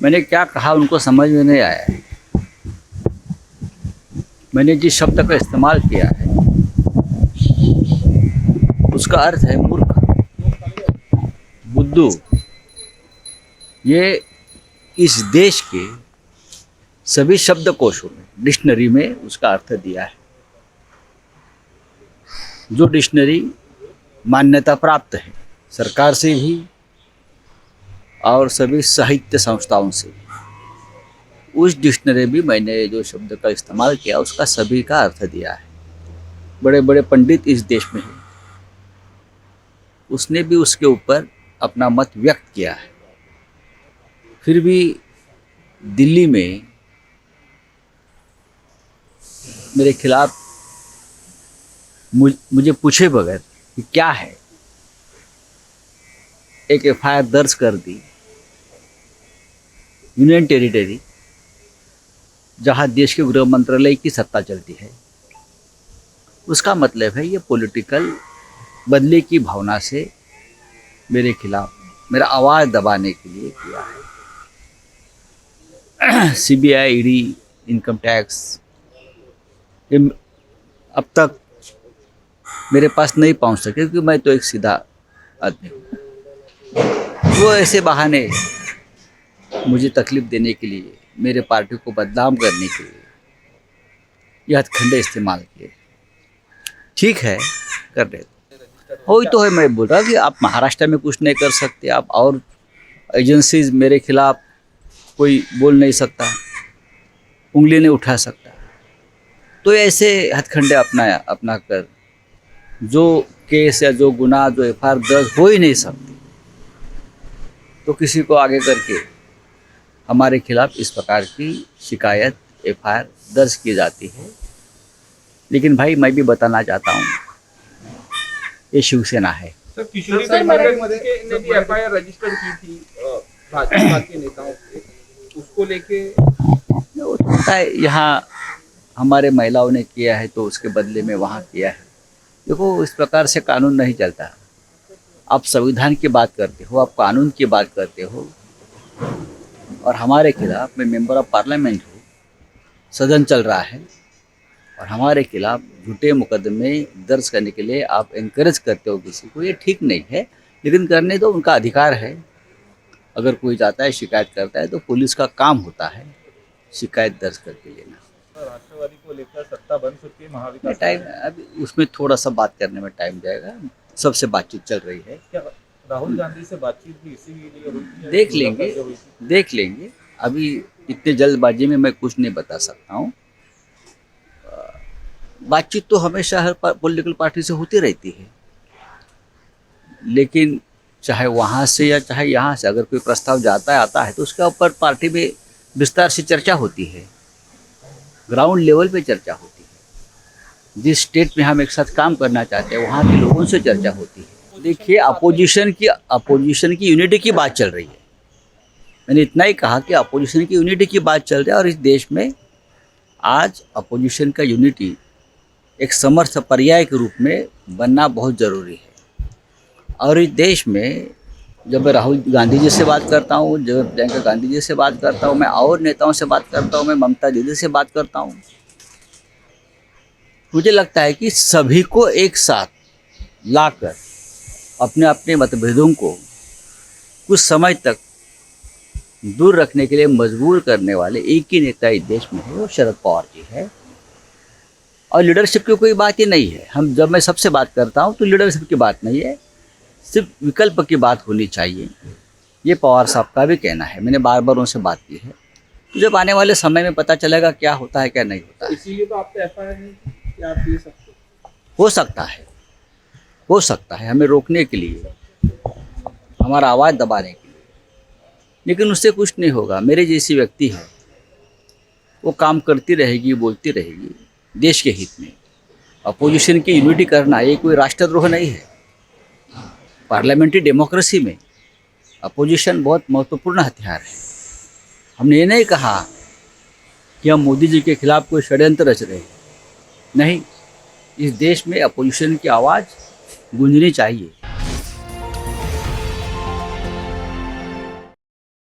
मैंने क्या कहा उनको समझ में नहीं आया है। मैंने जिस शब्द का इस्तेमाल किया है उसका अर्थ है मूर्ख, बुद्धू। ये इस देश के सभी शब्दकोशों में, डिक्शनरी में उसका अर्थ दिया है, जो डिक्शनरी मान्यता प्राप्त है सरकार से भी और सभी साहित्य संस्थाओं से। उस डिक्शनरी भी मैंने जो शब्द का इस्तेमाल किया उसका सभी का अर्थ दिया है। बड़े बड़े पंडित इस देश में हैं, उसने भी उसके ऊपर अपना मत व्यक्त किया है। फिर भी दिल्ली में मेरे खिलाफ मुझे पूछे बगैर कि क्या है, एक एफआईआर दर्ज कर दी यूनियन टेरिटरी, जहां देश के गृह मंत्रालय की सत्ता चलती है। उसका मतलब है ये पॉलिटिकल बदले की भावना से मेरे खिलाफ मेरा आवाज़ दबाने के लिए किया है। सीबीआई, ईडी, इनकम टैक्स ये अब तक मेरे पास नहीं पहुंच सके क्योंकि मैं तो एक सीधा आदमी हूँ। वो ऐसे बहाने मुझे तकलीफ देने के लिए, मेरे पार्टी को बदनाम करने के लिए यह हथकंडे इस्तेमाल किए। ठीक है, कर रहे वही तो है। मैं बोल रहा कि आप महाराष्ट्र में कुछ नहीं कर सकते, आप और एजेंसीज मेरे खिलाफ कोई बोल नहीं सकता, उंगली नहीं उठा सकता। तो ऐसे हथकंडे अपना कर जो केस या जो गुनाह, जो एफआईआर दर्ज हो ही नहीं सकती, तो किसी को आगे करके हमारे खिलाफ इस प्रकार की शिकायत, एफआईआर दर्ज की जाती है। लेकिन भाई मैं भी बताना चाहता हूँ, ये शिवसेना है। सर, किशोरी ने भी एफआईआर रजिस्टर की थी भाजपा के नेताओं पे, उसको लेके होता है यहाँ हमारे महिलाओं ने किया है तो उसके बदले में वहाँ किया है। देखो, इस प्रकार से कानून नहीं चलता। आप संविधान की बात करते हो, आप कानून की बात करते हो, और हमारे खिलाफ, मैं मेंबर ऑफ पार्लियामेंट हूँ, सदन चल रहा है और हमारे खिलाफ झूठे मुकदमे दर्ज करने के लिए आप एनकरेज करते हो किसी को, ये ठीक नहीं है। लेकिन करने दो, उनका अधिकार है। अगर कोई जाता है शिकायत करता है तो पुलिस का काम होता है शिकायत दर्ज करके लेना। राष्ट्रवादी को लेकर सत्ता बन सकती है महाविकास टाइम, अभी उसमें थोड़ा सा बात करने में टाइम जाएगा। सबसे बातचीत चल रही है। क्या राहुल गांधी से बातचीत भी इसीलिए हुई थी? देख लेंगे। अभी इतने जल्दबाजी में मैं कुछ नहीं बता सकता हूँ। बातचीत तो हमेशा हर पॉलिटिकल पार्टी से होती रहती है, लेकिन चाहे वहाँ से या चाहे यहाँ से अगर कोई प्रस्ताव आता है तो उसके ऊपर पार्टी में विस्तार से चर्चा होती है, ग्राउंड लेवल पे चर्चा होती है। जिस स्टेट में हम एक साथ काम करना चाहते हैं वहाँ के लोगों से चर्चा होती है। देखिए, अपोजिशन की यूनिटी की बात चल रही है। मैंने इतना ही कहा कि अपोजिशन की यूनिटी की बात चल रही है, और इस देश में आज अपोजिशन का यूनिटी एक समर्थ पर्याय के रूप में बनना बहुत ज़रूरी है। और इस देश में जब मैं राहुल गांधी जी से बात करता हूँ, जब प्रियंका गांधी जी से बात करता हूँ, मैं और नेताओं से बात करता हूँ, मैं ममता दीदी से बात करता हूँ, मुझे लगता है कि सभी को एक साथ लाकर अपने अपने मतभेदों को कुछ समय तक दूर रखने के लिए मजबूर करने वाले एक ही नेता इस देश में है, वो शरद पवार जी है। और लीडरशिप की कोई बात ही नहीं है। जब मैं सबसे बात करता हूँ तो लीडरशिप की बात नहीं है, सिर्फ विकल्प की बात होनी चाहिए। ये पवार साहब का भी कहना है, मैंने बार बार उनसे बात की है। तो जब आने वाले समय में पता चलेगा क्या होता है क्या नहीं होता है। इसीलिए तो आपने एफआईआर नहीं की, आप दे सकते हो सकता है हमें रोकने के लिए, हमारा आवाज़ दबाने के लिए, लेकिन उससे कुछ नहीं होगा। मेरे जैसी व्यक्ति है, वो काम करती रहेगी, बोलती रहेगी देश के हित में। अपोजिशन की यूनिटी करना ये कोई राष्ट्रद्रोह नहीं है। पार्लियामेंट्री डेमोक्रेसी में अपोजिशन बहुत महत्वपूर्ण हथियार है। हमने ये नहीं कहा कि हम मोदी जी के खिलाफ कोई षड्यंत्र रच रहे हैं, नहीं। इस देश में अपोजिशन की आवाज़ गूंजनी चाहिए।